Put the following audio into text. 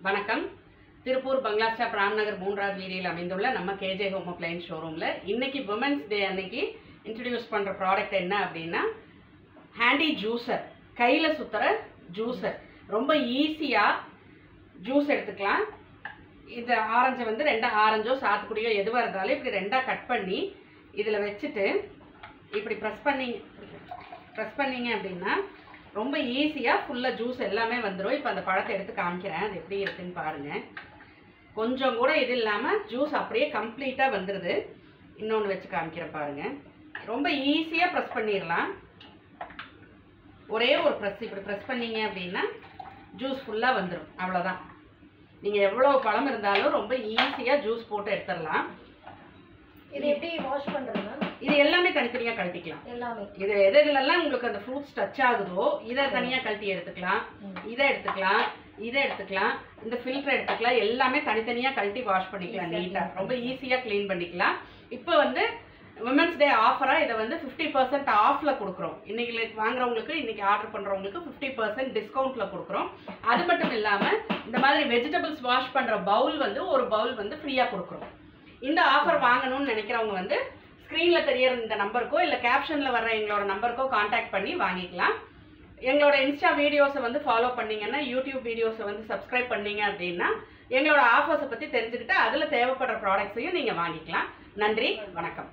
வணக்கம். திருப்பூர் பங்களா ஸ்டாப் ராம்நகர் 3வது வீதியில் அமைந்துள்ள நம்ம கேஜே ஹோம் அப்ளையன்ஸ் ஷோரூமில் இன்னைக்கு விமென்ஸ் டே அன்னைக்கு இன்ட்ரடியூஸ் பண்ணுற ப்ராடக்ட் என்ன அப்படின்னா ஹேண்டி ஜூஸர், கையில் சுற்றுற ஜூஸர். ரொம்ப ஈஸியாக ஜூஸ் எடுத்துக்கலாம். இந்த ஆரஞ்சை வந்து ஆரஞ்சோ சாத்துக்குடியோ எதுவாக இருந்தாலும் இப்படி ரெண்டாக கட் பண்ணி இதில் வச்சுட்டு இப்படி ப்ரெஸ் பண்ணிங்க அப்படின்னா ரொம்ப ஈஸியாக ஃபுல்லாக ஜூஸ் எல்லாமே வந்துடும். இப்போ அந்த பழத்தை எடுத்து காமிக்கிறேன், அது எப்படி இருக்குன்னு பாருங்கள். கொஞ்சம் கூட இது இல்லாமல் ஜூஸ் அப்படியே கம்ப்ளீட்டாக வந்துடுது. இன்னொன்று வச்சு காமிக்கிறேன் பாருங்கள். ரொம்ப ஈஸியாக ப்ரெஸ் பண்ணிடலாம். ஒரே ஒரு ப்ரெஸ் இப்படி ப்ரெஸ் பண்ணிங்க அப்படின்னா ஜூஸ் ஃபுல்லாக வந்துடும். அவ்வளோதான். நீங்கள் எவ்வளோ பழம் இருந்தாலும் ரொம்ப ஈஸியாக ஜூஸ் போட்டு எடுத்துடலாம். இது எப்படி வாஷ் பண்றது? இது எல்லாமே தனித்தனியாக கழட்டிக்கலாம். எல்லாமே இது எதுலெல்லாம் உங்களுக்கு அந்த ஃப்ரூட்ஸ் டச் ஆகுதோ இதை தனியாக கழட்டி எடுத்துக்கலாம். இதை எடுத்துக்கலாம், இந்த ஃபில்டர் எடுத்துக்கலாம். எல்லாமே தனித்தனியாக கழட்டி வாஷ் பண்ணிக்கலாம். நீட்டாக ரொம்ப ஈஸியாக க்ளீன் பண்ணிக்கலாம். இப்போ வந்து விமென்ஸ் டே ஆஃபராக இதை வந்து 50% ஆஃபில் கொடுக்குறோம். இன்னைக்கு வாங்குறவங்களுக்கு, இன்னைக்கு ஆர்டர் பண்ணுறவங்களுக்கு 50% டிஸ்கவுண்ட்டில் கொடுக்குறோம். அது மட்டும் இல்லாமல் இந்த மாதிரி வெஜிடபிள்ஸ் வாஷ் பண்ணுற பவுல் வந்து ஒரு பவுல் வந்து ஃப்ரீயாக கொடுக்குறோம். இந்த ஆஃபர் வாங்கணும்னு நினைக்கிறவங்க வந்து ஸ்க்ரீனில் தெரியற இந்த நம்பருக்கோ இல்லை கேப்ஷனில் வர்ற எங்களோட நம்பருக்கோ காண்டாக்ட் பண்ணி வாங்கிக்கலாம். எங்களோட இன்ஸ்டா வீடியோஸை வந்து ஃபாலோ பண்ணிங்கன்னா, யூடியூப் வீடியோஸை வந்து சப்ஸ்கிரைப் பண்ணிங்க அப்படின்னா எங்களோட ஆஃபர்ஸை பற்றி தெரிஞ்சுக்கிட்டு அதில் தேவைப்படுற ப்ராடக்ட்ஸையும் நீங்கள் வாங்கிக்கலாம். நன்றி, வணக்கம்.